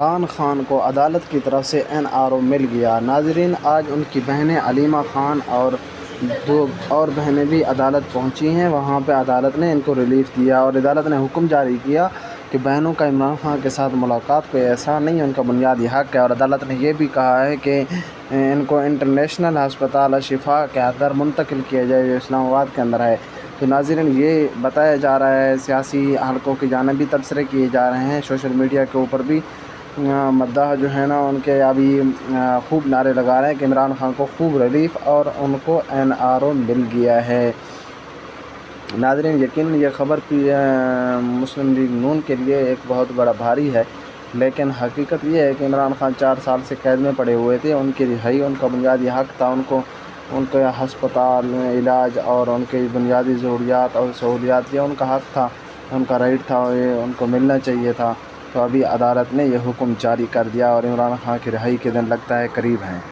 عمران خان کو عدالت کی طرف سے NRO مل گیا۔ ناظرین، آج ان کی بہنیں علیمہ خان اور دو اور بہنیں بھی عدالت پہنچی ہیں۔ وہاں پہ عدالت نے ان کو ریلیف دیا اور عدالت نے حکم جاری کیا کہ بہنوں کا عمران خان کے ساتھ ملاقات کوئی ایسا نہیں ہے، ان کا بنیادی حق ہے۔ اور عدالت نے یہ بھی کہا ہے کہ ان کو انٹرنیشنل ہسپتال شفا کے اندر منتقل کیا جائے جو اسلام آباد کے اندر ہے۔ تو ناظرین، یہ بتایا جا رہا ہے، سیاسی حلقوں کی جانب بھی تبصرے کیے جا رہے ہیں، سوشل میڈیا کے اوپر بھی مداح جو ہے نا ان کے ابھی خوب نعرے لگا رہے ہیں کہ عمران خان کو خوب ریلیف اور ان کو NRO مل گیا ہے۔ ناظرین، یقیناً یہ خبر مسلم لیگ نون کے لیے ایک بہت بڑا بھاری ہے، لیکن حقیقت یہ ہے کہ عمران خان 4 سال سے قید میں پڑے ہوئے تھے۔ ان کی رہائی ان کا بنیادی حق تھا، ان کے ہسپتال میں علاج اور ان کی بنیادی ضروریات اور سہولیات، یہ ان کا حق تھا، ان کا رائٹ تھا، یہ ان کو ملنا چاہیے تھا۔ تو ابھی عدالت نے یہ حکم جاری کر دیا اور عمران خان کی رہائی کے دن لگتا ہے قریب ہیں۔